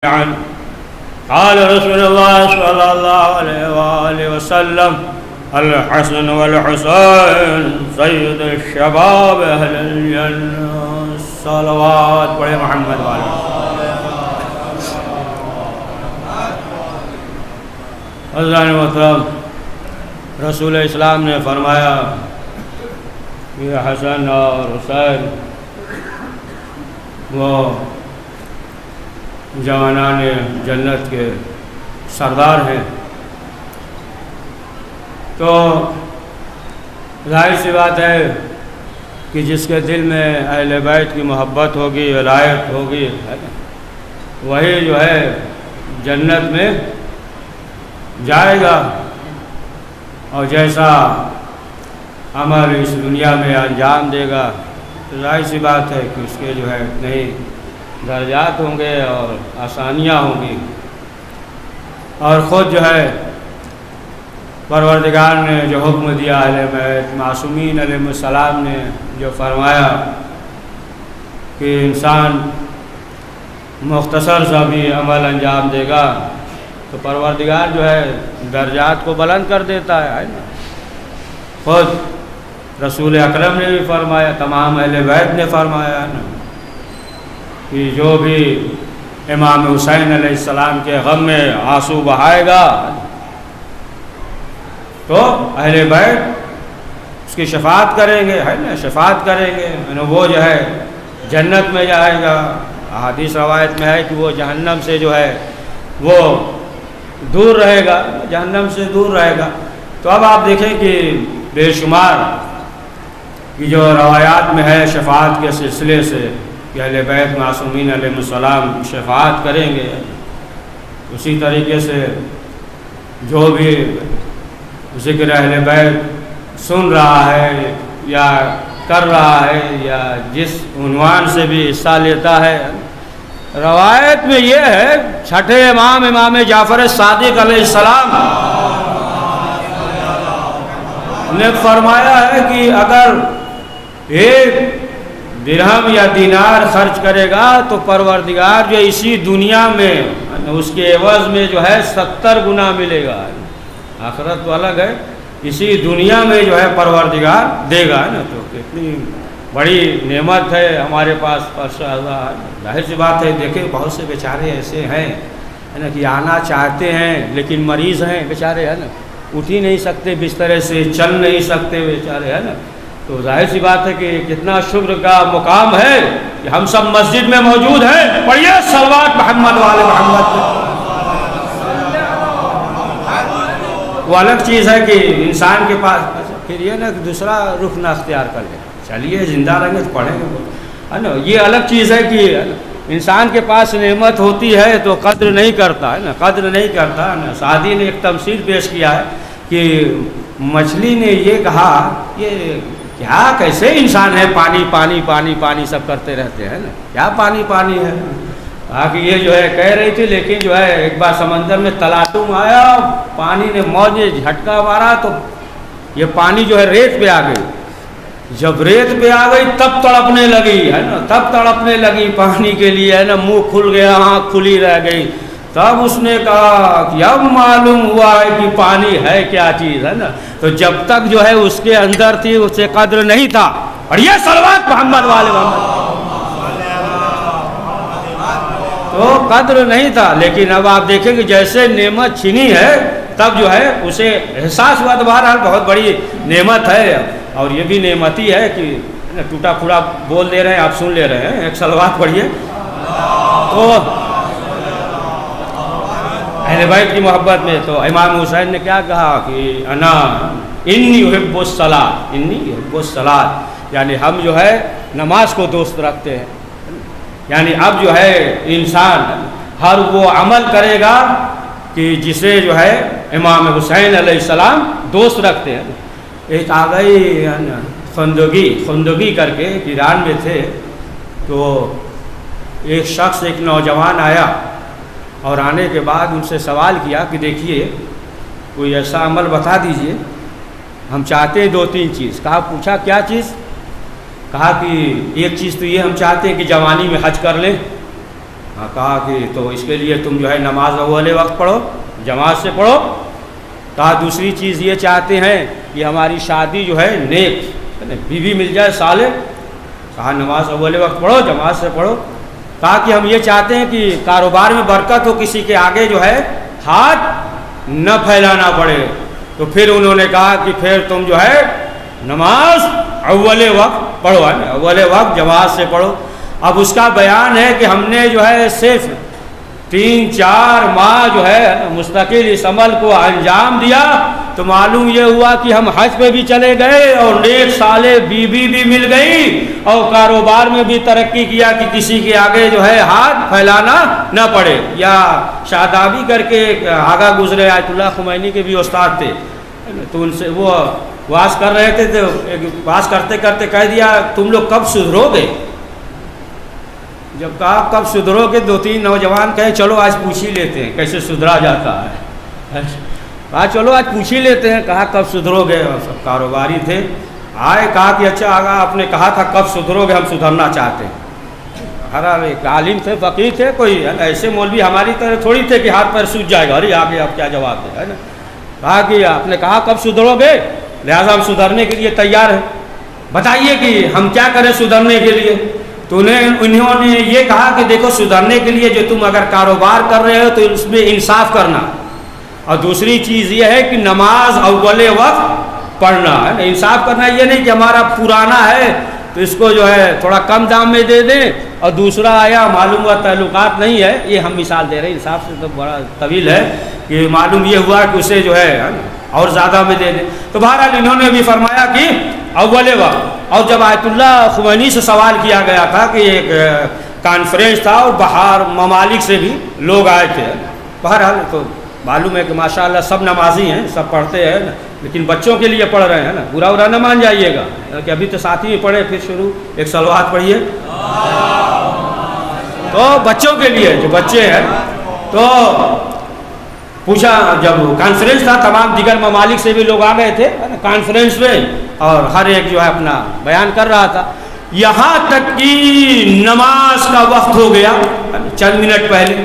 قال رسول الله صلى الله عليه وآله وسلم الحسن والحسين سيد الشباب أهل الجنة الصلوات پڑھے محمد والے حضرت محترم رسول اسلام نے فرمایا کہ حسن اور حسین وہ جوانان جنت کے سردار ہیں، تو ظاہر سی بات ہے کہ جس کے دل میں اہل بیت کی محبت ہوگی، ولایت ہوگی، وہی جو ہے جنت میں جائے گا، اور جیسا عمل اس دنیا میں انجام دے گا تو ظاہر سی بات ہے کہ اس کے جو ہے نہیں درجات ہوں گے اور آسانیاں ہوں گی، اور خود جو ہے پروردگار نے جو حکم دیا اہل بیت معصومین علیہ السلام نے جو فرمایا کہ انسان مختصر سا بھی عمل انجام دے گا تو پروردگار جو ہے درجات کو بلند کر دیتا ہے نا۔ خود رسول اکرم نے بھی فرمایا، تمام اہل بیت نے فرمایا نا کہ جو بھی امام حسین علیہ السلام کے غم میں آنسو بہائے گا تو اہل بیت اس کی شفاعت کریں گے، ہے نا، شفاعت کریں گے، وہ جو ہے جنت میں جائے گا۔ حدیث روایت میں ہے کہ وہ جہنم سے جو ہے وہ دور رہے گا، جہنم سے دور رہے گا۔ تو اب آپ دیکھیں کہ بے شمار کی جو روایات میں ہے شفاعت کے سلسلے سے کہ اہل بیت معصومین علیہ السلام شفاعت کریں گے، اسی طریقے سے جو بھی ذکر اہل بیت سن رہا ہے یا کر رہا ہے یا جس عنوان سے بھی حصہ لیتا ہے، روایت میں یہ ہے چھٹے امام جعفر صادق علیہ السلام نے فرمایا ہے کہ اگر ایک درہم یا دینار خرچ کرے گا تو پروردگار جو اسی دنیا میں اس کے عوض میں جو ہے 70 گنا ملے گا۔ آخرت تو الگ ہے، اسی دنیا میں جو ہے پروردگار دے گا نا، تو کتنی بڑی نعمت ہے ہمارے پاس۔ ظاہر سی بات ہے، دیکھیں بہت سے بیچارے ایسے ہیں نا کہ آنا چاہتے ہیں لیکن مریض ہیں بیچارے، ہے نا، اٹھ ہی نہیں سکتے بسترے سے، چل نہیں سکتے بیچارے، ہے نا۔ تو ظاہر سی بات ہے کہ کتنا شکر کا مقام ہے کہ ہم سب مسجد میں موجود ہیں۔ پڑھیے صلوات محمد والے محمد۔ وہ الگ چیز ہے کہ انسان کے پاس پھر یہ نا کہ دوسرا رخ نہ اختیار کر لے، چلیے زندہ رہیں گے تو پڑھیں گے، ہے نا۔ یہ الگ چیز ہے کہ انسان کے پاس نعمت ہوتی ہے تو قدر نہیں کرتا، ہے نا، قدر نہیں کرتا، ہے نا۔ سعدی نے ایک تمثیل پیش کیا ہے کہ مچھلی نے یہ کہا یہ کیا کیسے انسان ہے، پانی پانی پانی پانی سب کرتے رہتے ہیں نا، کیا پانی پانی ہے۔ کہا کہ یہ جو ہے کہہ رہی تھی، لیکن جو ہے ایک بار سمندر میں تلاطم آیا، پانی نے موج نے جھٹکا مارا تو یہ پانی جو ہے ریت پہ آ گئی۔ جب ریت پہ آ گئی تب تڑپنے لگی، ہے نا، تب تڑپنے لگی پانی کے لیے، ہے نا، منہ کھل گیا، آنکھ کھلی رہ گئی۔ تب اس نے کہا کہ اب معلوم ہوا ہے کہ پانی ہے کیا چیز، ہے نا۔ تو جب تک جو ہے اس کے اندر تھی اسے قدر نہیں تھا۔ پڑھیے صلوات محمد والے محمد۔ تو قدر نہیں تھا، لیکن اب آپ دیکھیں کہ جیسے نعمت چھینی ہے تب جو ہے اسے احساس ہوا۔ تو بہرحال بہت بڑی نعمت ہے، اور یہ بھی نعمت ہی ہے کہ ٹوٹا پھوٹا بول دے رہے ہیں، آپ سن لے رہے ہیں۔ ایک صلوات پڑھیے۔ تو اہل بیت کی محبت میں تو امام حسین نے کیا کہا کہ انی احب الصلاۃ، انی احب الصلاۃ، یعنی ہم جو ہے نماز کو دوست رکھتے ہیں۔ یعنی اب جو ہے انسان ہر وہ عمل کرے گا کہ جسے جو ہے امام حسین علیہ السلام دوست رکھتے ہیں۔ ایک آ گئی خندگی کر کے ایران میں تھے، تو ایک شخص ایک نوجوان آیا اور آنے کے بعد ان سے سوال کیا کہ دیکھیے کوئی ایسا عمل بتا دیجئے، ہم چاہتے ہیں 2-3 چیز۔ کہا پوچھا کیا چیز؟ کہا کہ ایک چیز تو یہ ہم چاہتے ہیں کہ جوانی میں حج کر لیں، کہا کہ تو اس کے لیے تم جو ہے نماز اول وقت پڑھو، جماعت سے پڑھو۔ کہا دوسری چیز یہ چاہتے ہیں کہ ہماری شادی جو ہے نیک بیوی مل جائے صالح۔ کہا نماز اول وقت پڑھو، جماعت سے پڑھو۔ کہا کہ ہم یہ چاہتے ہیں کہ کاروبار میں برکت ہو، کسی کے آگے جو ہے ہاتھ نہ پھیلانا پڑے۔ تو پھر انہوں نے کہا کہ پھر تم جو ہے نماز اول وقت پڑھو، ہے نا، اول وقت جماعت سے پڑھو۔ اب اس کا بیان ہے کہ ہم نے جو ہے صرف 3-4 ماہ جو ہے مستقل اس عمل کو انجام دیا تو معلوم یہ ہوا کہ ہم حج پہ بھی چلے گئے اور نیک صالح بیوی بھی مل گئی اور کاروبار میں بھی ترقی کیا کہ کسی کے آگے جو ہے ہاتھ پھیلانا نہ پڑے۔ یا شادابی کر کے آگاہ گزرے آیت اللہ خمینی کے بھی استاد تھے، تو ان سے وہ واز کر رہے تھے، تو واز کرتے کرتے کہہ دیا تم لوگ کب سدھرو گے؟ جب کہا کب سدھرو گے، 2-3 نوجوان کہیں چلو آج پوچھ ہی لیتے ہیں کیسے سدھرا جاتا ہے۔ کہا چلو آج پوچھ ہی لیتے ہیں۔ کہا کب سدھرو گے؟ سب کاروباری تھے، آئے، کہا کہ اچھا آگا آپ نے کہا تھا کب سدھرو گے، ہم سدھرنا چاہتے ہیں۔ ہر ایک عالم تھے، فقیر تھے، کوئی ایسے مولوی ہماری طرح تھوڑی تھے کہ ہاتھ پیر سوج جائے گا، ارے آگے آپ کیا جواب دیں، ہے نا۔ کہا کہ آپ نے کہا کب سدھرو گے، لہٰذا ہم سدھرنے کے لیے تیار ہیں، بتائیے کہ ہم کیا کریں سدھرنے کے لیے۔ تو انہوں نے یہ کہا کہ دیکھو سدھرنے کے لیے جو تم اگر کاروبار کر رہے ہو تو اس میں انصاف کرنا، اور دوسری چیز یہ ہے کہ نماز اول وقت پڑھنا، ہے نا۔ انصاف کرنا یہ نہیں کہ ہمارا پرانا ہے تو اس کو جو ہے تھوڑا کم دام میں دے دیں، اور دوسرا آیا معلوم ہوا تعلقات نہیں ہے، یہ ہم مثال دے رہے ہیں، انصاف سے تو بڑا طویل ہے کہ معلوم یہ ہوا کہ اسے جو ہے اور زیادہ میں دے دیں۔ تو بہرحال انہوں نے بھی فرمایا کہ اول وقت۔ اور جب آیت اللہ خمینی سے سوال کیا گیا تھا کہ ایک کانفرنس تھا اور باہر ممالک سے بھی لوگ آئے تھے، بہرحال تو معلوم ہے کہ ماشاءاللہ سب نمازی ہیں، سب پڑھتے ہیں، لیکن بچوں کے لیے پڑھ رہے ہیں نا، برا نہ مان جائیے گا کہ ابھی تو ساتھ ہی پڑھے، پھر شروع ایک صلوات پڑھیے۔ تو بچوں کے لیے جو بچے ہیں، تو پوچھا جب کانفرنس تھا تمام دیگر ممالک سے بھی لوگ آ گئے تھے کانفرنس میں، اور ہر ایک جو ہے اپنا بیان کر رہا تھا، یہاں تک کہ نماز کا وقت ہو گیا چند منٹ پہلے۔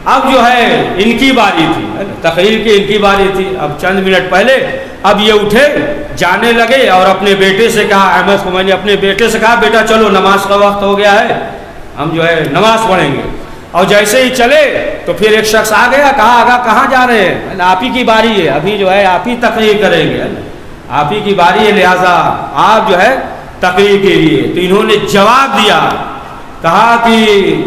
اب جو ہے ان کی باری تھی، تقریر کی ان کی باری تھی، اب چند منٹ پہلے اب یہ اٹھے جانے لگے اور اپنے بیٹے سے کہا، احمد خمینی اپنے بیٹے سے کہا بیٹا چلو نماز کا وقت ہو گیا ہے، ہم جو ہے نماز پڑھیں گے۔ اور جیسے ہی چلے تو پھر ایک شخص آ گیا، کہا آگا کہاں جا رہے ہیں، آپ ہی کی باری ہے، ابھی جو ہے آپ ہی تقریر کریں گے، آپ ہی کی باری ہے، لہٰذا آپ جو ہے تقریر کے لیے۔ تو انہوں نے جواب دیا، کہا کہ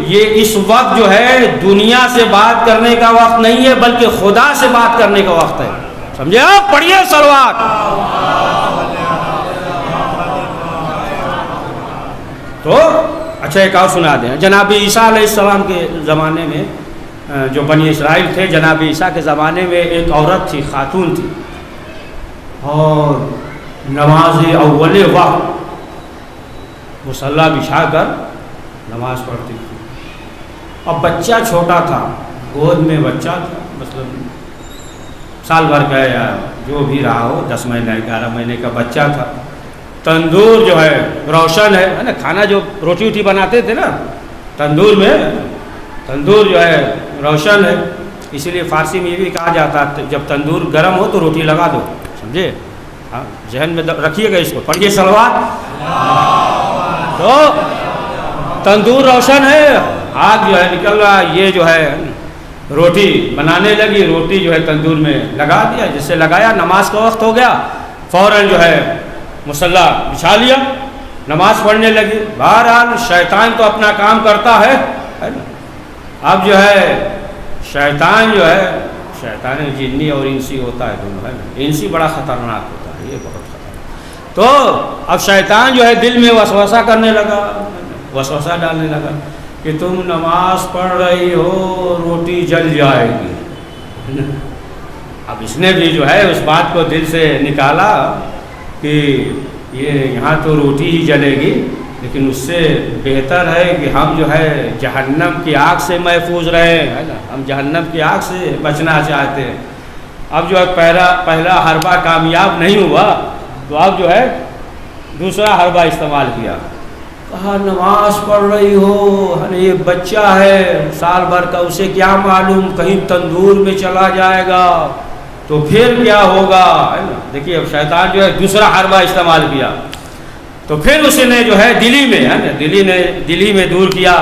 یہ اس وقت جو ہے دنیا سے بات کرنے کا وقت نہیں ہے بلکہ خدا سے بات کرنے کا وقت ہے، سمجھے آپ؟ پڑھیے صلوات۔ تو اچھا ایک اور سنا دیں، جناب عیسیٰ علیہ السلام کے زمانے میں جو بنی اسرائیل تھے، جناب عیسیٰ کے زمانے میں ایک عورت تھی، خاتون تھی، اور نماز اول وقت مصلی بچھا کر نماز پڑھتی تھی۔ اب بچہ چھوٹا تھا، گود میں بچہ تھا، مطلب سال بھر کا یا جو بھی رہا ہو، 10 مہینے 11 مہینے کا بچہ تھا۔ تندور جو ہے روشن ہے نا، کھانا جو روٹی ووٹی بناتے تھے نا تندور میں، تندور جو ہے روشن ہے، اسی لیے فارسی میں یہ بھی کہا جاتا ہے جب تندور گرم ہو تو روٹی لگا دو، سمجھے؟ ہاں ذہن میں رکھیے گا اس کو، پڑھیے صلوات۔ تو تندور روشن ہے، آگ جو ہے نکل رہا، یہ جو ہے روٹی بنانے لگی، روٹی جو ہے تندور میں لگا دیا، جس سے لگایا، نماز کا وقت ہو گیا، فوراً جو ہے مصلی بچھا لیا، نماز پڑھنے لگی۔ بہرحال شیطان تو اپنا کام کرتا ہے نا۔ اب جو ہے شیطان جو ہے، شیطان جنی اور انسی ہوتا ہے دونوں، ہے نا، انسی بڑا خطرناک ہوتا ہے، یہ بہت خطرناک۔ تو اب شیطان جو ہے دل میں وسوسہ کرنے لگا، وسوسہ ڈالنے لگا کہ تم نماز پڑھ رہی ہو، روٹی جل جائے گی۔ اب اس نے بھی جو ہے اس بات کو دل سے نکالا کہ یہ یہاں تو روٹی ہی جلے گی، لیکن اس سے بہتر ہے کہ ہم جو ہے جہنم کی آگ سے محفوظ رہیں، ہے نا، ہم جہنم کی آگ سے بچنا چاہتے ہیں۔ اب جو ہے پہلا حربہ کامیاب نہیں ہوا تو اب جو ہے دوسرا حربہ استعمال کیا، کہا نماز پڑھ رہی ہو، یہ بچہ ہے سال بھر کا، اسے کیا معلوم کہیں تندور میں چلا جائے گا تو پھر کیا ہوگا، ہے نا۔ دیکھیے اب شیطان جو ہے دوسرا حربہ استعمال کیا، تو پھر اس نے جو ہے دلی میں دور کیا،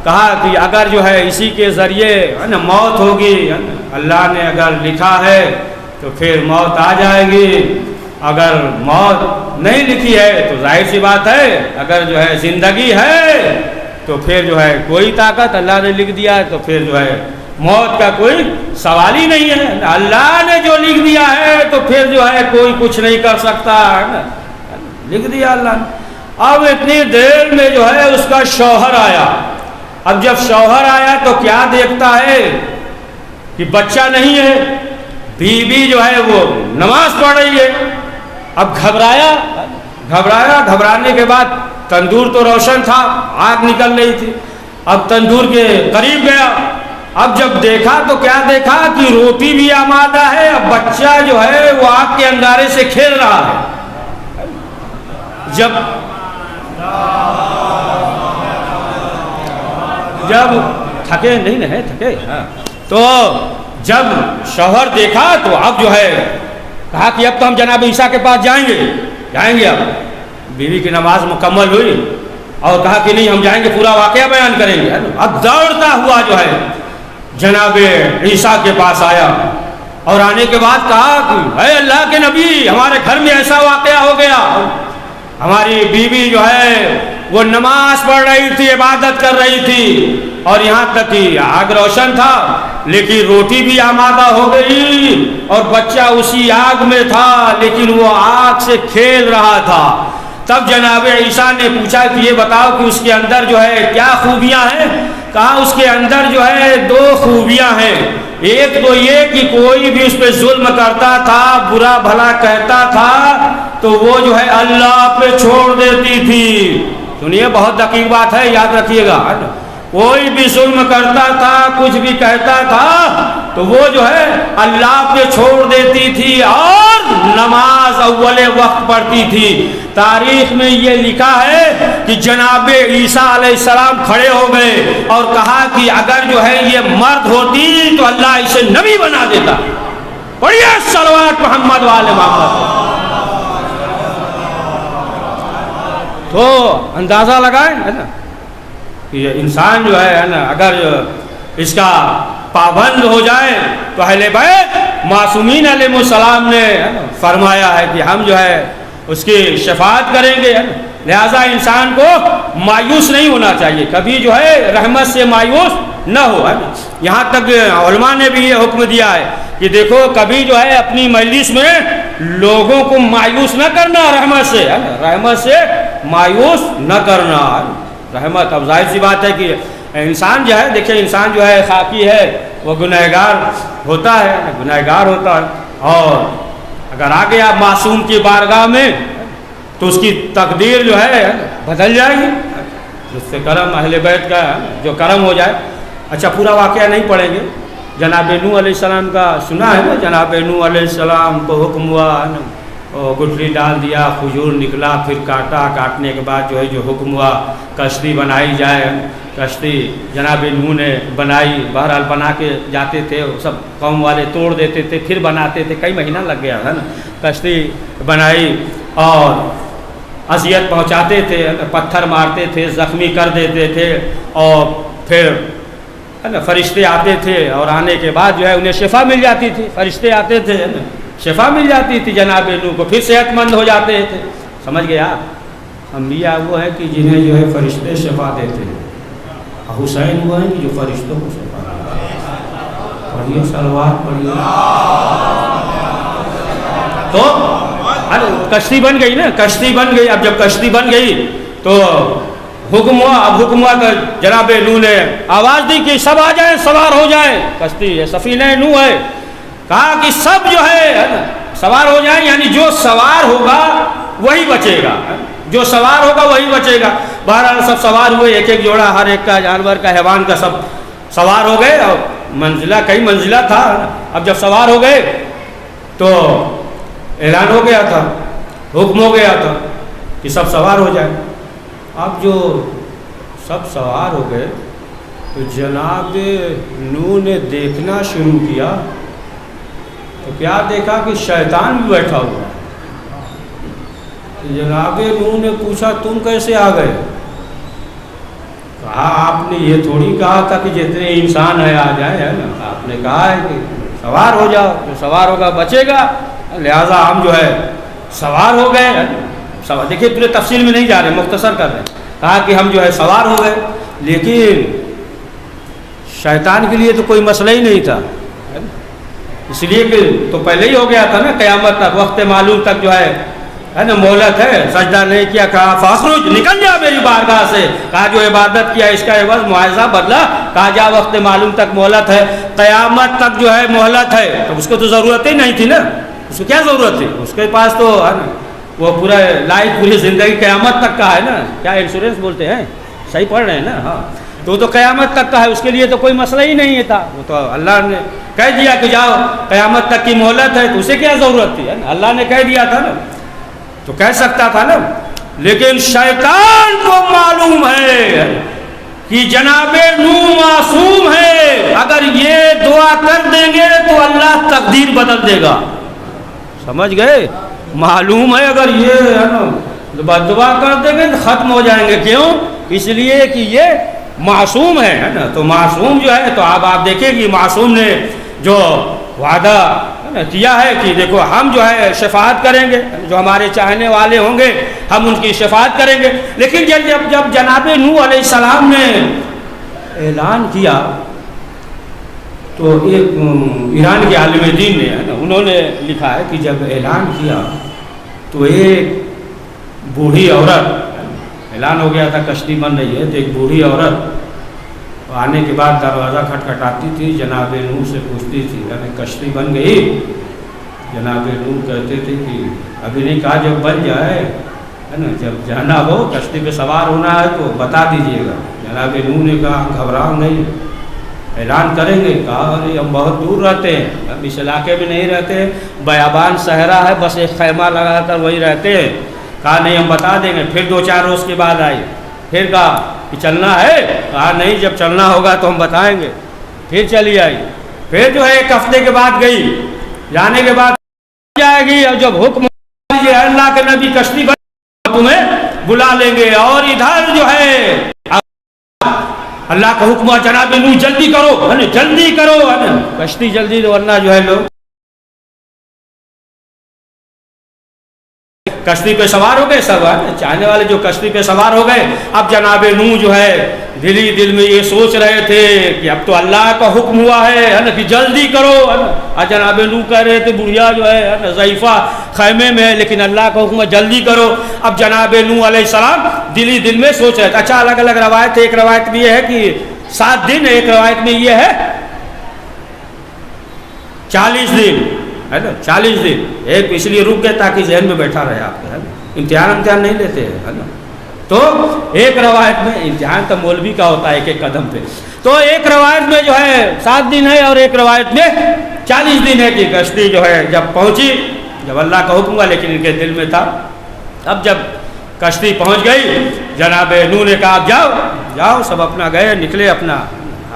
کہا کہ اگر جو ہے اسی کے ذریعے ہے نا موت ہوگی، ہے نا، اللہ نے اگر لکھا ہے تو پھر موت آ جائے گی، اگر موت نہیں لکھی ہے تو ظاہر سی بات ہے اگر جو ہے زندگی ہے تو پھر جو ہے کوئی طاقت، اللہ نے لکھ دیا ہے تو پھر جو ہے موت کا کوئی سوال ہی نہیں ہے، اللہ نے جو لکھ دیا ہے تو پھر جو ہے کوئی کچھ نہیں کر سکتا، ہے نا، لکھ دیا اللہ نے۔ اب اتنی دیر میں جو ہے اس کا شوہر آیا، اب جب شوہر آیا تو کیا دیکھتا ہے کہ بچہ نہیں ہے، بیوی جو ہے وہ نماز پڑھ رہی ہے، اب گھبرانے کے بعد تندور تو روشن تھا، آگ نکل رہی تھی، اب تندور کے قریب گیا، اب جب دیکھا تو کیا دیکھا کہ روٹی بھی آمادہ ہے، اب بچہ جو ہے وہ آگ کے انگارے سے کھیل رہا ہے۔ جب تھکے نہیں ہے تھکے، تو جب شوہر دیکھا تو اب جو ہے کہا کہ اب تو ہم جناب عیسیٰ کے پاس جائیں گے۔ اب بیوی کی نماز مکمل ہوئی اور کہا کہ نہیں ہم جائیں گے، پورا واقعہ بیان کریں گے۔ اب دوڑتا ہوا جو ہے جناب عیسیٰ کے پاس آیا اور آنے کے بعد کہا کہ اے اللہ کے نبی، ہمارے گھر میں ایسا واقعہ ہو گیا، ہماری بیوی جو ہے وہ نماز پڑھ رہی تھی، عبادت کر رہی تھی، اور یہاں تک کہ آگ روشن تھا لیکن روٹی بھی آمادہ ہو گئی اور بچہ اسی آگ میں تھا لیکن وہ آگ سے کھیل رہا تھا۔ تب جناب عیسیٰ نے پوچھا کہ یہ بتاؤ کہ اس کے اندر جو ہے کیا خوبیاں ہیں؟ کہا اس کے اندر جو ہے 2 خوبیاں ہیں، ایک تو یہ کہ کوئی بھی اس پہ ظلم کرتا تھا، برا بھلا کہتا تھا تو وہ جو ہے اللہ پہ چھوڑ دیتی تھی۔ سنیے بہت دقیق بات ہے، یاد رکھیے گا، کوئی بھی ظلم کرتا تھا، کچھ بھی کہتا تھا تو وہ جو ہے اللہ پہ چھوڑ دیتی تھی اور نماز اول وقت پڑھتی تھی۔ تاریخ میں یہ لکھا ہے کہ جناب عیسیٰ علیہ السلام کھڑے ہو گئے اور کہا کہ اگر جو ہے یہ مرد ہوتی تو اللہ اسے نبی بنا دیتا۔ پڑھیے صلوات محمد والے محمد۔ تو اندازہ لگائیں، ہے نا، کہ انسان جو ہے نا اگر اس کا پابند ہو جائے تو اہل بیت معصومین علیہ السلام نے فرمایا ہے کہ ہم جو ہے اس کی شفاعت کریں گے، لہذا انسان کو مایوس نہیں ہونا چاہیے، کبھی جو ہے رحمت سے مایوس نہ ہو، ہے نا۔ یہاں تک علماء نے بھی یہ حکم دیا ہے کہ دیکھو کبھی جو ہے اپنی مجلس میں لوگوں کو مایوس نہ کرنا، رحمت سے، ہے نا، رحمت سے مایوس نہ کرنا، رحمت۔ اب ظاہر سی بات ہے کہ انسان جو ہے، دیکھیں انسان جو ہے خاکی ہے، وہ گنہگار ہوتا ہے، اور اگر آ گیا معصوم کی بارگاہ میں تو اس کی تقدیر جو ہے بدل جائے گی، جس سے کرم اہل بیت کا جو کرم ہو جائے۔ اچھا پورا واقعہ نہیں پڑھیں گے، جناب نوح علیہ السلام کا سنا ہے نا، جناب نوح علیہ السلام کو حکم ہوا، گٹھلی ڈال دیا، کھجور نکلا، پھر کاٹنے کے بعد جو ہے جو حکم ہوا کشتی بنائی جائے، کشتی جناب نوح نے بنائی، بہرحال بنا کے جاتے تھے، سب قوم والے توڑ دیتے تھے، پھر بناتے تھے، کئی مہینہ لگ گیا ہے نا، کشتی بنائی اور اذیت پہنچاتے تھے، پتھر مارتے تھے، زخمی کر دیتے تھے، اور پھر فرشتے آتے تھے اور آنے کے بعد جو ہے انہیں شفا مل جاتی تھی، فرشتے آتے تھے، شفا مل جاتی تھی جناب نوح کو، پھر صحت مند ہو جاتے تھے۔ سمجھ گیا؟ انبیاء وہ ہے کہ جنہیں جو ہے فرشتے شفا دیتے ہیں، حسین وہ ہیں کہ جو فرشتوں کو شفا دیتے ہیں۔ پڑھیے صلوات پڑھیے۔ تو کشتی بن گئی نا، کشتی بن گئی۔ اب جب کشتی بن گئی تو حکم ہوا، اب حکم ہوا کہ جناب نوح نے آواز دی کہ سب آ جائیں، سوار ہو جائیں، کشتی ہے، سفینہ نوح ہے، کہا کہ سب جو ہے سوار ہو جائیں، یعنی جو سوار ہوگا وہی بچے گا، جو سوار ہوگا وہی بچے گا۔ بہرحال سب سوار ہوئے، ایک ایک جوڑا ہر ایک کا، جانور کا، حیوان کا، سب سوار ہو گئے، اور منزلہ کئی منزلہ تھا۔ اب جب سوار ہو گئے تو اعلان ہو گیا تھا، حکم ہو گیا تھا کہ سب سوار ہو جائیں۔ اب جو سب سوار ہو گئے تو جناب نوح نے دیکھنا شروع کیا تو کیا دیکھا کہ شیطان بھی بیٹھا ہوا ہے۔ جناب نوح نے پوچھا تم کیسے آ گئے؟ کہا آپ نے یہ تھوڑی کہا تھا کہ جتنے انسان ہے آ جائیں، ہے نا، آپ نے کہا ہے کہ سوار ہو جاؤ، جو سوار ہوگا بچے گا، لہٰذا ہم جو ہے سوار ہو گئے۔ دیکھیے پورے تفصیل میں نہیں جا رہے، مختصر کر رہے ہیں۔ کہا کہ ہم جو ہے سوار ہو گئے، لیکن شیطان کے لیے تو کوئی مسئلہ ہی نہیں تھا، اس لیے کہ تو پہلے ہی ہو گیا تھا نا، قیامت تک وقت معلوم تک جو ہے نا مہلت ہے، سجدہ نہیں کیا، کہا فاخرج، نکل جا میری بارگاہ سے، کہا جو عبادت کیا اس کا عوض معاوضہ بدلا، کہا جا وقت معلوم تک مہلت ہے، قیامت تک جو ہے مہلت ہے، تو اس کو تو ضرورت ہی نہیں تھی نا، اس کو کیا ضرورت تھی، اس کے پاس تو ہے نا وہ پورا لائف پوری زندگی قیامت تک کا ہے نا، کیا انشورنس بولتے ہیں، صحیح پڑھ رہے ہیں نا، ہاں تو قیامت تک کا ہے، اس کے لیے تو کوئی مسئلہ ہی نہیں تھا، وہ تو اللہ نے کہہ دیا کہ جاؤ قیامت تک کی مہلت ہے، تو اسے کیا ضرورت تھی، اللہ نے کہہ دیا تھا نا، تو کہہ سکتا تھا نا، لیکن شیطان کو معلوم ہے کہ جناب نوح معصوم ہے، اگر یہ دعا کر دیں گے تو اللہ تقدیر بدل دے گا، سمجھ گئے، معلوم ہے اگر یہ ہے نا دعا کر دیں گے تو ختم ہو جائیں گے، کیوں؟ اس لیے کہ یہ معصوم ہے نا، تو معصوم جو ہے، تو اب آپ دیکھیں کہ معصوم نے جو وعدہ کیا ہے کہ دیکھو ہم جو ہے شفاعت کریں گے، جو ہمارے چاہنے والے ہوں گے ہم ان کی شفاعت کریں گے، لیکن جب جناب نوح علیہ السلام نے اعلان کیا تو ایک ایران کے عالم دین نے انہوں نے لکھا ہے کہ جب اعلان کیا تو ایک بوڑھی عورت، اعلان ہو گیا تھا کشتی بن رہی ہے، تو ایک بوڑھی عورت آنے کے بعد دروازہ کھٹکھٹاتی تھی، جناب نوح سے پوچھتی تھی یعنی کشتی بن گئی؟ جناب نوح کہتے تھے کہ ابھی نہیں کہا، جب بن جائے ہے نا، جب جانا ہو کشتی پہ سوار ہونا ہے تو بتا دیجیے گا۔ جناب نوح نے کہا گھبراؤ نہیں، اعلان کریں گے۔ کہا ارے ہم بہت دور رہتے ہیں، ہم اس علاقے میں نہیں رہتے، بیابان صحرا ہے، بس ایک خیمہ لگا کر وہی رہتے ہیں۔ کہا نہیں ہم بتا دیں گے۔ پھر 2-4 روز کے بعد آئی، پھر کہا کہ چلنا ہے؟ کہا نہیں جب چلنا ہوگا تو ہم بتائیں گے۔ پھر چلی آئی، پھر جو ہے 1 ہفتے کے بعد گئی، جانے کے بعد جائے گی، اور جب حکم اللہ کے نبی کشتی بن تمہیں بلا لیں گے، اور ادھر جو ہے اللہ کا حکم ہے جناب نوح جلدی کرو، جلدی کرو، کشتی جلدی، ورنہ جو ہے لوگ کشتی پہ سوار ہو گئے، سب چاہنے والے جو کشتی پہ سوار ہو گئے۔ اب جناب نوح جو ہے دل ہی دل میں یہ سوچ رہے تھے کہ اب تو اللہ کا حکم ہوا ہے نا کہ جلدی کرو، اور جناب نوح کہہ رہے تھے بڑھیا جو ہے ضعیفہ خیمے میں ہے، لیکن اللہ کا حکم ہے جلدی کرو۔ اب جناب نوح علیہ السلام دل ہی دل میں سوچ رہے تھے۔ اچھا الگ الگ روایت، ایک روایت میں یہ ہے کہ 7 دن، ایک روایت میں یہ ہے 40 دن ہے نا، 40 دن۔ ایک اس لیے رک گئے تاکہ ذہن میں بیٹھا رہے آپ کے، ہے نا، امتحان نہیں لیتے ہیں، ہے نا۔ تو ایک روایت میں امتحان تو مولوی کا ہوتا ہے ایک قدم پہ، تو ایک روایت میں جو ہے 7 دن ہے، اور ایک روایت میں 40 دن ہے کہ کشتی جو ہے جب پہنچی، جب اللہ کا حکم ہوا، لیکن ان کے دل میں تھا۔ اب جب کشتی پہنچ گئی، جناب نوح نے کہا اب جاؤ جاؤ، سب اپنا گئے، نکلے، اپنا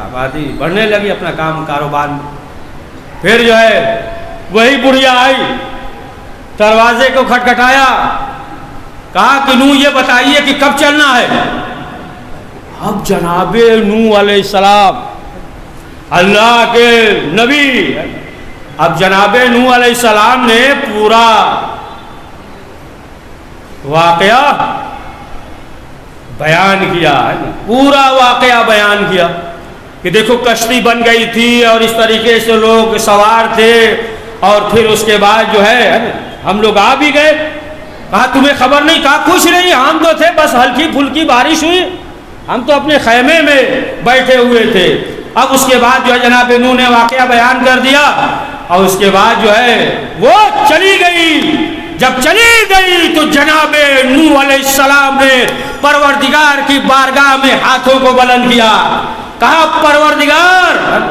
آبادی بڑھنے لگی، اپنا کام کاروبار میں۔ پھر جو ہے وہی بڑھیا آئی، دروازے کو کھٹکھٹایا، کہا کہ نوح یہ بتائیے کہ کب چلنا ہے؟ اب جناب نوح علیہ السلام اللہ کے نبی، اب جناب نوح علیہ السلام نے پورا واقعہ بیان کیا، پورا واقعہ بیان کیا کہ دیکھو کشتی بن گئی تھی اور اس طریقے سے لوگ سوار تھے، اور پھر اس کے بعد جو ہے ہم لوگ آ بھی گئے۔ کہا تمہیں خبر نہیں؟ کہا کچھ نہیں، ہم تو تھے بس ہلکی پھلکی بارش ہوئی، ہم تو اپنے خیمے میں بیٹھے ہوئے تھے۔ اب اس کے بعد جو ہے جناب نوح نے واقعہ بیان کر دیا، اور اس کے بعد جو ہے وہ چلی گئی۔ جب چلی گئی تو جناب نوح علیہ السلام نے پروردگار کی بارگاہ میں ہاتھوں کو بلند کیا، کہا پروردگار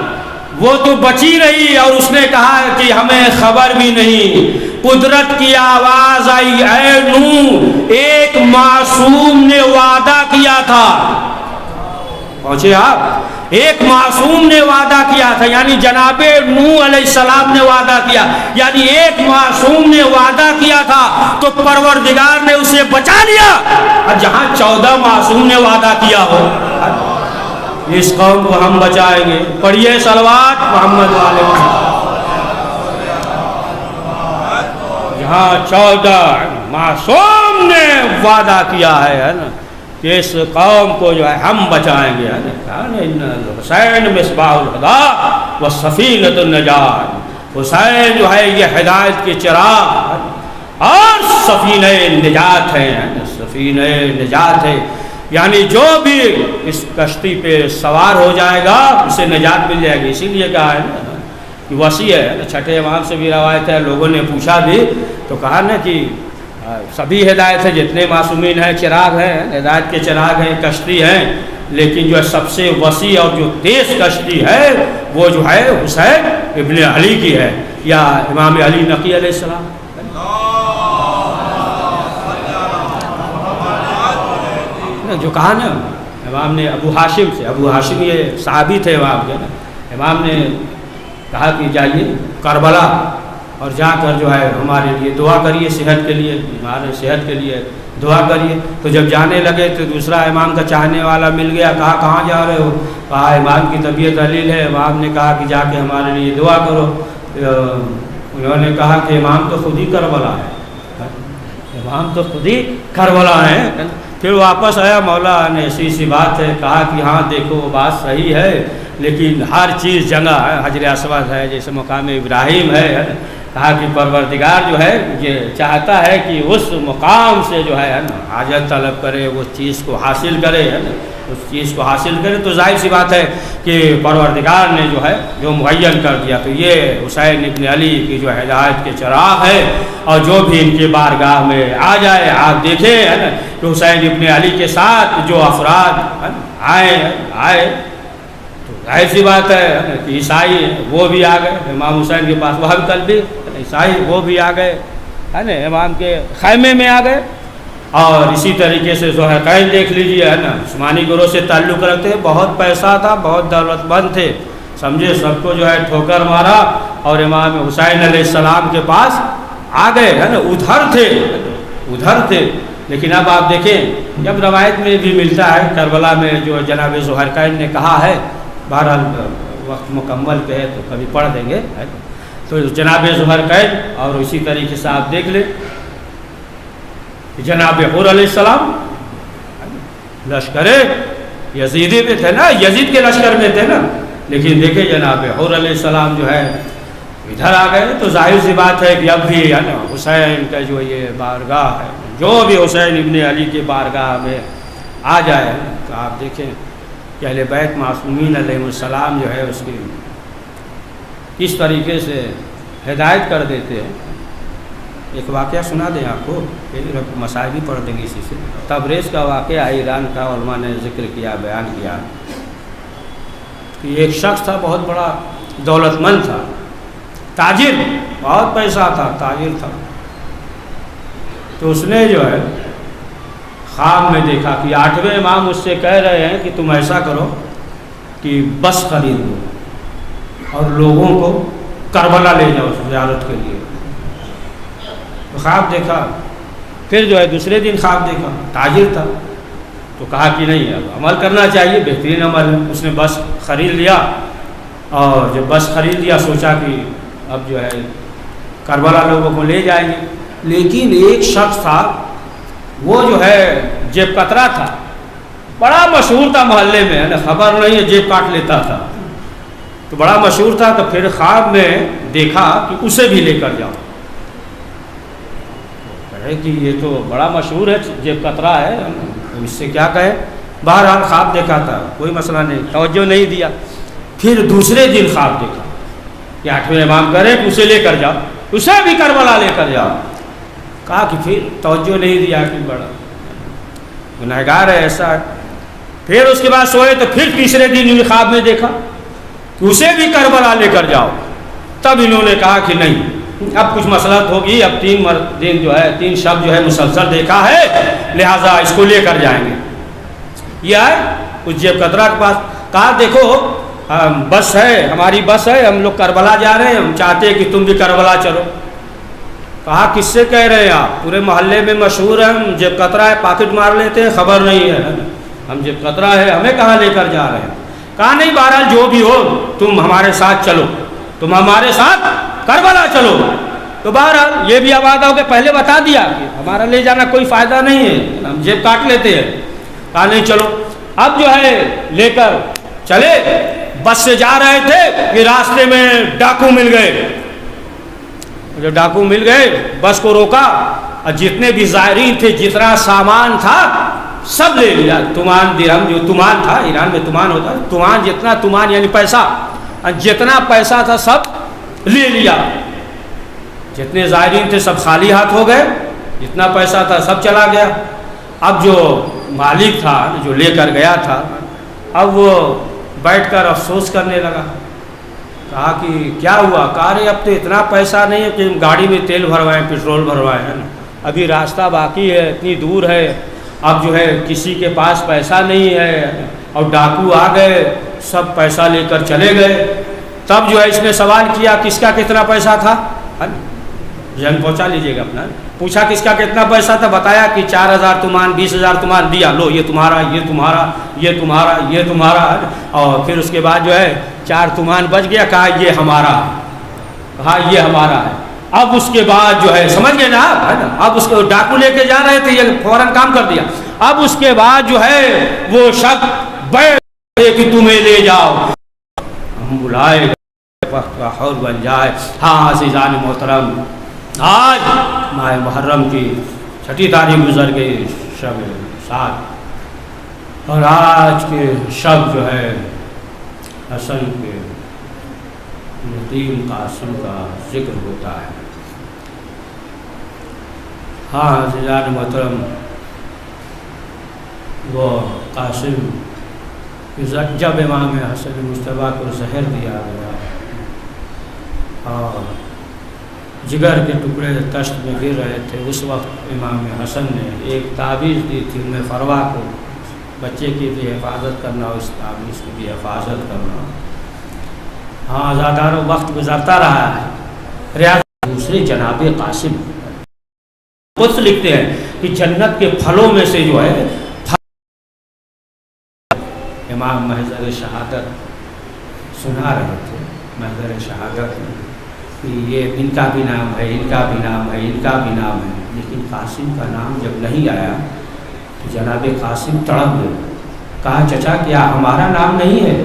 وہ تو بچی رہی، اور اس نے کہا کہ ہمیں خبر بھی نہیں، قدرت کی آواز آئی، اے نوح ایک معصوم نے وعدہ کیا تھا. پہنچے آپ؟ ایک معصوم نے وعدہ کیا تھا، یعنی جناب نوح علیہ السلام نے وعدہ کیا، یعنی ایک معصوم نے وعدہ کیا تھا تو پروردگار نے اسے بچا لیا. اور جہاں 14 معصوم نے وعدہ کیا ہو، اس قوم کو ہم بچائیں گے. پڑھیے صلوات محمد والے محمد. جہاں 14 معصوم نے وعدہ کیا ہے نا کہ اس قوم کو جو ہے ہم بچائیں گے. حسین مصباح الہدی و سفینۃ النجات. حسین جو ہے یہ ہدایت کے چراغ اور سفینہ نجات ہے. سفینہ نجات ہے، یعنی جو بھی اس کشتی پہ سوار ہو جائے گا اسے نجات مل جائے گی. اسی لیے کہا ہے نا کہ وسیع ہے. چھٹے امام سے بھی روایت ہے، لوگوں نے پوچھا بھی تو کہا نا کہ سبھی ہدایت ہے، جتنے معصومین ہیں چراغ ہیں، ہدایت کے چراغ ہیں، کشتی ہیں، لیکن جو ہے سب سے وسیع اور جو تیز کشتی ہے وہ جو ہے حسین ابن علی کی ہے، یا امام علی نقی علیہ السلام. جو کہا نا امام نے ابو ہاشم سے، ابو ہاشم یہ صحابی تھے امام کے نا، امام نے کہا کہ جائیے کربلا اور جا کر جو ہے ہمارے لیے دعا کریے، صحت کے لیے، ہمارے صحت کے لیے دعا کریے. تو جب جانے لگے تو دوسرا امام کا چاہنے والا مل گیا. کہا کہاں جا رہے ہو؟ کہا امام کی طبیعت علیل ہے. امام نے کہا کہ جا کے ہمارے لیے دعا کرو. انہوں نے کہا کہ امام تو خود ہی کربلا ہے، امام تو خود ہی کربلا ہے. پھر واپس آیا، مولا نے ایسی سی بات ہے. کہا کہ ہاں دیکھو بات صحیح ہے، لیکن ہر چیز جگہ ہے. حجر اسود ہے، جیسے مقام ابراہیم ہے. کہا کہ پروردگار جو ہے یہ چاہتا ہے کہ اس مقام سے جو ہے نا حاجت طلب کرے، وہ چیز کو حاصل کرے، ہے نا اس چیز کو حاصل کرے. تو ظاہر سی بات ہے کہ پروردگار نے جو ہے جو معین کر دیا. تو یہ حسین ابن علی کی جو ہدایت کے چراغ ہے، اور جو بھی ان کے بارگاہ میں آ جائے، آپ دیکھیں ہے نا کہ حسین ابن علی کے ساتھ جو افراد آئے تو ظاہر سی بات ہے کہ عیسائی وہ بھی آ گئے امام حسین کے پاس. وہ کل بھی عیسائی وہ بھی آ گئے ہے نا، امام کے خیمے میں آ گئے. اور اسی طریقے سے ذوالقرنین دیکھ لیجیے ہے نا، عثمانی گروہ سے تعلق رکھتے، بہت پیسہ تھا، بہت دولت مند تھے، سمجھے سب کو جو ہے ٹھوکر مارا اور امام حسین علیہ السلام کے پاس آ گئے ہے نا. ادھر تھے. لیکن اب آپ دیکھیں، جب روایت میں بھی ملتا ہے کربلا میں جو جناب ذوالقرنین نے کہا ہے، بہرحال وقت مکمل پہ ہے تو کبھی پڑھ دیں گے. تو جناب ذوالقرنین اور اسی طریقے سے آپ دیکھ لیں جناب حور علیہ السلام لشکر یزیدی میں تھے نا، یزید کے لشکر میں تھے نا، لیکن دیکھیں جناب حور علیہ السلام جو ہے ادھر آ گئے. تو ظاہر سی بات ہے کہ اب بھی ہے نا حسین کا جو یہ بارگاہ ہے، جو بھی حسین ابن علی کے بارگاہ میں آ جائے تو آپ دیکھیں کہ اہل بیت معصومین علیہ السلام جو ہے اس کی کس طریقے سے ہدایت کر دیتے ہیں. ایک واقعہ سنا دیں آپ کو، مسائل بھی پڑھ دیں گے اسی سے. تبریز کا واقعہ ایران کا، علماء نے ذکر کیا، بیان کیا کہ ایک شخص تھا، بہت بڑا دولت مند تھا، تاجر، بہت پیسہ تھا، تاجر تھا. تو اس نے جو ہے خواب میں دیکھا کہ 8ویں امام اس سے کہہ رہے ہیں کہ تم ایسا کرو کہ بس خرید لو اور لوگوں کو کربلا لے جاؤ زیارت کے لیے. تو خواب دیکھا. پھر جو ہے دوسرے دن خواب دیکھا، تاجر تھا، تو کہا کہ نہیں اب عمل کرنا چاہیے، بہترین عمل ہے. اس نے بس خرید لیا، اور جب بس خرید لیا سوچا کہ اب جو ہے کربلا لوگوں کو لے جائیں گے. لیکن ایک شخص تھا، وہ جو ہے جیب کترا تھا، بڑا مشہور تھا محلے میں، خبر نہیں ہے، جیب کاٹ لیتا تھا، تو بڑا مشہور تھا. تو پھر خواب میں دیکھا کہ اسے بھی لے کر جاؤ. کہے کہ یہ تو بڑا مشہور ہے، جیب کترا ہے، اس سے کیا کہے. بہرحال خواب دیکھا تھا، کوئی مسئلہ نہیں، توجہ نہیں دیا. پھر دوسرے دن خواب دیکھا کہ 8ویں امام کرے کہ اسے لے کر جاؤ، اسے بھی کربلا لے کر جاؤ. کہا کہ پھر توجہ نہیں دیا کہ بڑا گنہگار ہے ایسا. پھر اس کے بعد سوئے تو پھر تیسرے دن خواب میں دیکھا کہ اسے بھی کربلا لے کر جاؤ. تب انہوں نے کہا کہ نہیں، اب کچھ مسلط ہوگی، اب 3 دن جو ہے 3 شب جو ہے مسلسل دیکھا ہے، لہٰذا اس کو لے کر جائیں گے۔ یہ آئے اس جیب کترا کے پاس، کہا دیکھو بس ہے، ہماری بس ہے، ہم لوگ کربلا جا رہے ہیں، ہم چاہتے ہیں کہ تم بھی کربلا چلو۔ کہا کس سے کہہ رہے ہیں آپ؟ پورے محلے میں مشہور ہے، ہم جیب کترا ہے پاکٹ مار لیتے ہیں، خبر نہیں ہے، ہم جیب کترا ہے، ہمیں کہاں لے کر جا رہے ہیں؟ کہا نہیں، بہرحال جو بھی ہو تم ہمارے ساتھ چلو، تم ہمارے ساتھ کربلا چلو۔ تو بہرحال یہ بھی آباد ہو کے پہلے بتا دیا کہ ہمارا لے جانا کوئی فائدہ نہیں ہے، ہم جیب کاٹ لیتے ہیں۔ کہا نہیں چلو۔ اب جو ہے لے کر چلے، بس سے جا رہے تھے کہ راستے میں ڈاکو مل گئے۔ جو ڈاکو مل گئے بس کو روکا، اور جتنے بھی زائرین تھے، جتنا سامان تھا سب لے لیا۔ تمان درہم، جو تمان تھا، ایران میں تمان ہوتا ہے، تمان جتنا، تمان یعنی پیسہ، جتنا پیسہ تھا سب لے لیا۔ جتنے زائرین تھے سب خالی ہاتھ ہو گئے، جتنا پیسہ تھا سب چلا گیا۔ اب جو مالک تھا جو لے کر گیا تھا، اب وہ بیٹھ کر افسوس کرنے لگا۔ کہا کہ کیا ہوا؟ کہا رہے اب تو اتنا پیسہ نہیں ہے کہ گاڑی میں تیل بھروائیں، پیٹرول بھروائیں، ہے نا، ابھی راستہ باقی ہے، اتنی دور ہے، اب جو ہے کسی کے پاس پیسہ نہیں ہے، اور ڈاکو آ گئے، سب پیسہ لے کر چلے گئے۔ تب جو ہے اس نے سوال کیا کس کا کتنا پیسہ تھا، ذہن پہنچا لیجئے گا اپنا۔ پوچھا کس کا کتنا پیسہ تھا، بتایا کہ 4000 تمان، 20,000 تمان دیا، لو یہ تمہارا، یہ تمہارا، یہ تمہارا، یہ تمہارا۔ اور پھر اس کے بعد جو ہے 4 تمان بچ گیا، کہا یہ ہمارا ہے، کہا یہ ہمارا ہے۔ اب اس کے بعد جو ہے سمجھ گئے نا، ہے نا، اب اس کو ڈاکو لے کے جا رہے تھے، یہ فوراً کام کر دیا۔ اب اس کے بعد جو ہے وہ شخص بیٹھ کہ تمہیں لے جاؤ، ہم بلائے وقت کا حول بن جائے۔ ہاں عزیزان محترم، آج ماہ محرم کی 6 تاریخ گزر گئی، شب 7، اور آج کے شب جو ہے حسن کے یتیم قاسم کا ذکر ہوتا ہے۔ ہاں عزیزان محترم، وہ قاسم جب امام حسن مصطفیٰ کو زہر دیا گیا اور جگر کے ٹکڑے تشت میں گر رہے تھے، اس وقت امام حسن نے ایک تعویذ دی تھی ام فروا کو، بچے کی بھی حفاظت کرنا، اس تعویذ کی بھی حفاظت کرنا۔ ہاں آزاداروں، وقت گزرتا رہا ہے، ریاض دوسرے جناب قاسم خود لکھتے ہیں کہ جنت کے پھلوں میں سے جو ہے امام محضر شہادت سنا رہے تھے، محضر شہادت کہ یہ ان کا بھی نام ہے، ان کا بھی نام ہے، ان کا بھی نام ہے، لیکن قاسم کا نام جب نہیں آیا تو جناب قاسم تڑپ گئے۔ کہا چچا کیا ہمارا نام نہیں ہے؟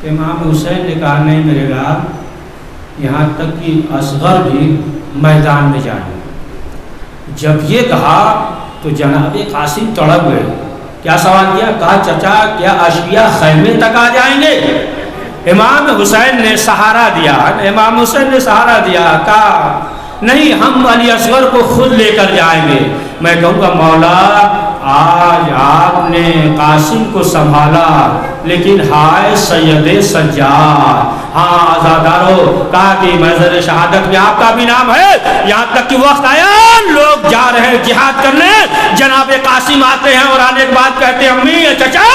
امام حسین نے کہا نہیں میرے لال، یہاں تک کہ اصغر بھی میدان میں جائیں۔ جب یہ کہا تو جناب قاسم تڑپ گئے۔ کیا سوال کیا؟ کہا چچا کیا اشقیاء خیمے تک آ جائیں گے؟ امام حسین نے سہارا دیا، امام حسین نے سہارا دیا، کہا نہیں، ہم علی اصغر کو خود لے کر جائیں گے۔ میں کہوں گا مولا آج آپ نے قاسم کو سنبھالا، لیکن ہائے سید سجاد۔ ہاں آزادارو، کہا کہ محضر شہادت میں آپ کا بھی نام ہے، یہاں تک کہ وقت آیا لوگ جا رہے ہیں جہاد کرنے، جناب قاسم آتے ہیں اور آنے کے بعد کہتے ہیں امی چچا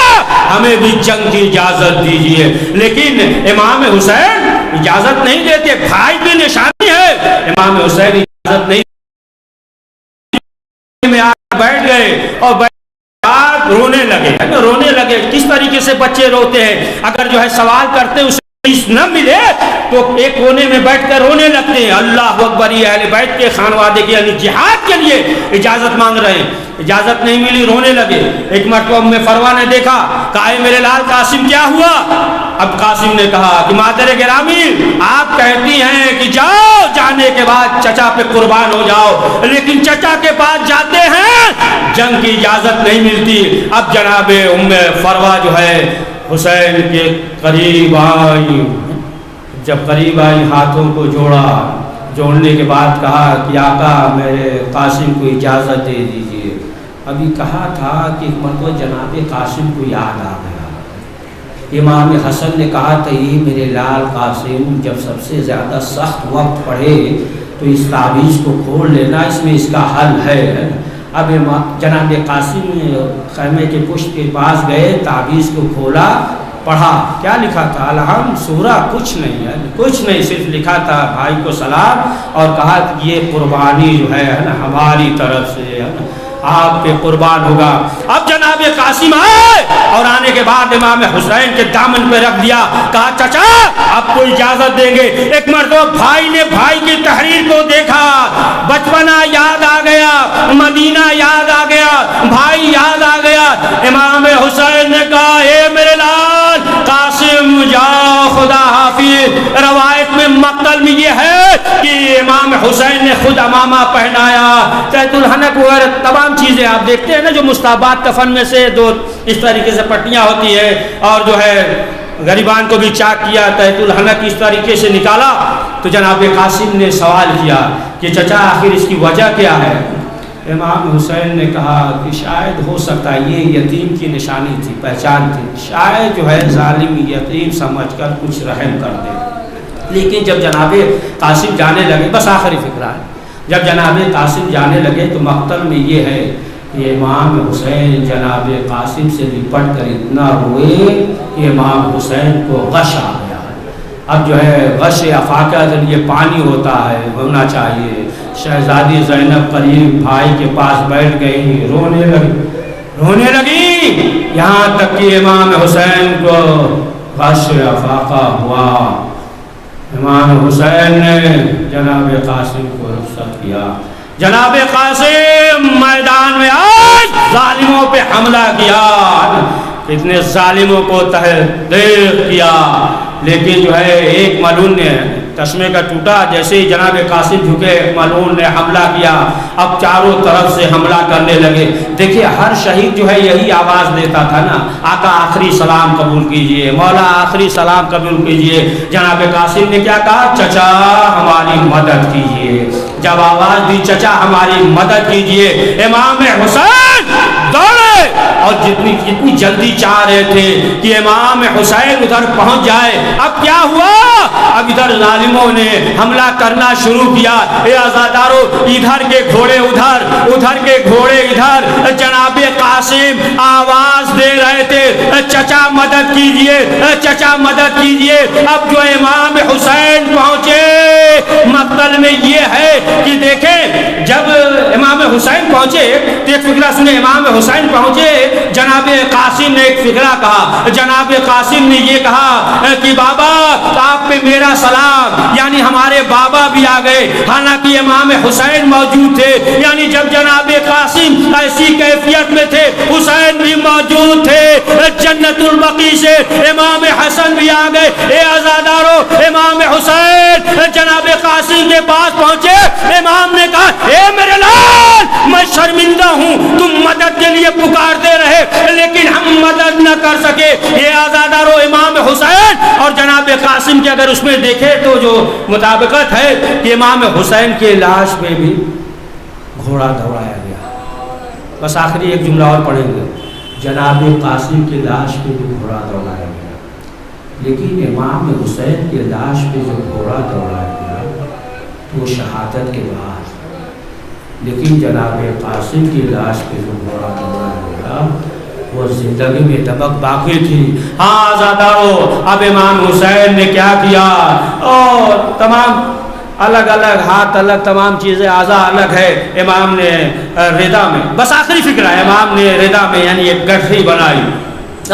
ہمیں بھی جنگ کی اجازت دیجئے، لیکن امام حسین اجازت نہیں دیتے، بھائی کی نشانی ہے، امام حسین اجازت نہیں میں بیٹھ گئے اور رونے لگے۔ کس طریقے سے بچے روتے ہیں، اگر جو ہے سوال کرتے ہیں اسے نہ ملے تو ایک کونے میں بیٹھ کر رونے لگتے ہیں۔ اللہ اکبر، یہ اہل بیت کے خانوادے کے یعنی جہاد کے لیے اجازت مانگ رہے ہیں، اجازت نہیں ملی، رونے لگے۔ ایک مرتبہ ام فروا نے دیکھا، کہا اے میرے لال قاسم کیا ہوا؟ اب قاسم نے کہا کہ مادر گرامی آپ کہتی ہیں کہ جاؤ، جانے کے بعد چچا پہ قربان ہو جاؤ، لیکن چچا کے پاس جاتے ہیں جنگ کی اجازت نہیں ملتی۔ اب جناب ام فروا جو ہے حسین کے قریب آئی، جب قریب آئی ہاتھوں کو جوڑنے کے بعد کہا کہ آقا میرے قاسم کو اجازت دے دیجئے۔ ابھی کہا تھا کہ ایک مرتبہ جناب قاسم کو یاد آ گیا۔ امام حسن نے کہا تھا یہ میرے لال قاسم جب سب سے زیادہ سخت وقت پڑے تو اس تعویذ کو کھول لینا، اس میں اس کا حل ہے۔ اب جناب قاسم خیمے کے پشت کے پاس گئے، تعویذ کو کھولا، پڑھا، کیا لکھا تھا؟ الحمد سورہ، کچھ نہیں ہے، کچھ نہیں، صرف لکھا تھا بھائی کو سلام اور کہا کہ یہ قربانی جو ہے نا ہماری طرف سے ہے نا آپ پہ قربان ہوگا۔ اب جناب قاسم آئے اور آنے کے بعد امام حسین کے دامن پہ رکھ دیا، کہا چچا آپ کو اجازت دیں گے۔ ایک مرتبہ بھائی نے بھائی کی تحریر کو دیکھا، بچپنا یاد آ گیا، مدینہ یاد آ گیا، بھائی یاد آ گیا۔ امام حسین نے کہا اے میرے لال قاسم جاؤ خدا حافظ۔ روایت میں مقتل میں یہ ہے کہ امام حسین نے خود امامہ پہنایا، تحت الحنک وغیرہ تمام چیزیں آپ دیکھتے ہیں نا جو مستحبات کفن میں سے دو اس طریقے سے پٹیاں ہوتی ہے، اور جو ہے غریبان کو بھی چاک کیا، تحت الحنک اس طریقے سے نکالا۔ تو جناب قاسم نے سوال کیا کہ چچا آخر اس کی وجہ کیا ہے؟ امام حسین نے کہا کہ شاید ہو سکتا ہے یہ یتیم کی نشانی تھی، پہچان تھی، شاید جو ہے ظالم یتیم سمجھ کر کچھ رحم کر دے۔ لیکن جب جناب قاسم جانے لگے، بس آخری فکرہ ہے، جب جناب قاسم جانے لگے تو مقتل میں یہ ہے کہ امام حسین جناب قاسم سے لپٹ کر اتنا ہوئے کہ امام حسین کو غش آ گیا۔ اب جو ہے غش افاقہ یہ پانی ہوتا ہے، ہونا چاہیے۔ شہزادی زینب قریب بھائی کے پاس بیٹھ گئی، رونے لگی، یہاں تک کہ امام حسین کو غش افاقہ ہوا۔ امام حسین نے جناب قاسم کو رخصت کیا۔ جناب قاسم میدان میں آج ظالموں پہ حملہ کیا، اتنے ظالموں کو تحقیق کیا، لیکن جو ہے ایک ملعون نے چشمے کا ٹوٹا، جیسے ہی جناب قاسم جھکے ملعون نے حملہ کیا، اب چاروں طرف سے حملہ کرنے لگے۔ دیکھیے ہر شہید جو ہے یہی آواز دیتا تھا نا، آقا آخری سلام قبول کیجئے، مولا آخری سلام قبول کیجئے۔ جناب قاسم نے کیا کہا؟ چچا ہماری مدد کیجئے۔ جب آواز دی چچا ہماری مدد کیجئے، امام حسین دوڑے اور جتنی جلدی چاہ رہے تھے کہ امام حسین ادھر پہنچ جائے۔ اب کیا ہوا؟ اب ادھر ظالموں نے حملہ کرنا شروع کیا۔ اے آزادارو، ادھر کے گھوڑے ادھر، ادھر کے گھوڑے ادھر۔ جناب قاسم آواز دے رہے تھے چچا مدد کیجئے، چچا مدد کیجئے۔ اب جو امام حسین پہنچے، مقتل میں یہ ہے کہ دیکھیں جب امام حسین پہنچے تو ایک فکرہ سنے، امام حسین پہنچے، جناب قاسم نے ایک فکرہ کہا، جناب قاسم نے یہ کہا کہ بابا آپ پہ میرا سلام، یعنی ہمارے بابا بھی آ گئے، حالانکہ امام حسین موجود تھے، یعنی جب جناب قاسم ایسی کیفیت میں تھے حسین بھی موجود تھے۔ جنت البقیع سے امام حسن بھی آ گئے۔ اے آزادارو، امام حسین جناب قاسم کے پاس پہنچے، امام نے کہا اے میرے لال میں شرمندہ ہوں، تم مدد کے لیے پکارتے رہے لیکن ہم مدد نہ کر سکے۔ یہ آزادارو امام حسین اور جناب قاسم کے اگر اس میں دیکھے تو جو مطابقت ہے کہ امام حسین کے لاش پہ بھی گھوڑا دوڑایا گیا۔ بس آخری ایک جملہ اور پڑھیں گے، جناب قاسم کے لاش پہ بھی گھوڑا دوڑایا گیا، لیکن امام حسین کے لاش پہ جو گھوڑا دوڑایا گیا وہ شہادت کے بعد، لیکن جناب قاسم کی لاش پہ جو گھوڑا دوڑایا گیا وہ زندگی میں دمک باقی تھی۔ ہاں آزادارو، اب امام حسین نے کیا کیا؟ اور تمام الگ الگ ہاتھ الگ، تمام چیزیں اعضاء الگ ہے۔ امام نے ردا میں، بس آخری فکر ہے، امام نے ردا میں یعنی ایک گٹھری بنائی۔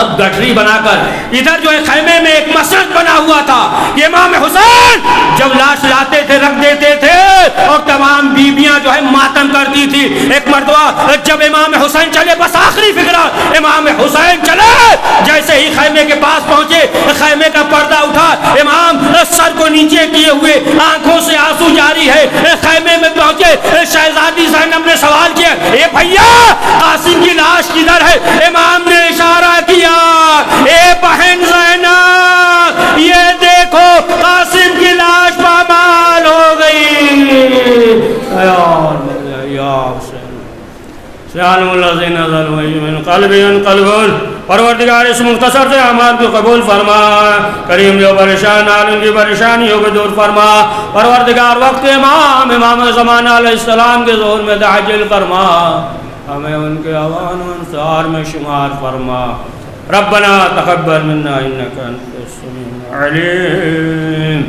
اب گٹھری بنا کر ادھر جو ہے خیمے میں ایک مسجد بنا ہوا تھا کہ امام حسین جب لاش لاتے تھے رکھ دیتے تھے اور تمام بیویاں جو ہے ماتم کرتی تھی۔ ایک مرتبہ جب امام حسین چلے، بس آخری فکرہ، امام حسین چلے، جیسے ہی خیمے کے پاس پہنچے خیمے کا پردہ اٹھا، امام سر کو نیچے کیے ہوئے آنکھوں سے آنسو جاری ہے خیمے میں پہنچے۔ شہزادی زینب نے سوال کیا اے بھیا قاسم کی لاش کدھر ہے؟ امام نے اشارہ کیا اے بہن زینب یہ دیکھو قاسم کی لاش پامال ہو گئی۔ یا حسین سیان الذین ظلموا من قلب قلبون، پروردگار اس مختصر سے اعمال کو قبول فرما، کریم جو پریشان عالم کی پریشانیوں کو دور فرما، پروردگار وقت امام زمانہ علیہ السلام کے ظہور میں تعجل فرما، ہمیں ان کے اوان و انصار میں شمار فرما۔ ربنا تقبل منا انك انت السميع العليم۔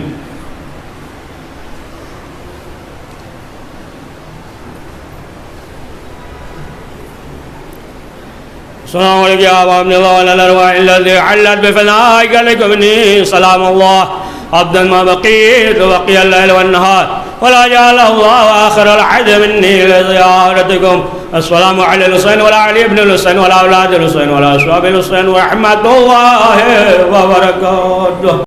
السلام علیکم یا ابن اللہ وعلی الارواح الذی حلت بفنائک لکبنی سلام اللہ عبدا ما بقیت وبقی اللیل والنہار ولا جعل اللہ آخر العہد منی لزیارتکم۔ السلام علی الحسین وعلی علی ابن الحسین وعلی اولاد الحسین وعلی اصحاب الحسین ورحمۃ اللہ وبرکاتہ۔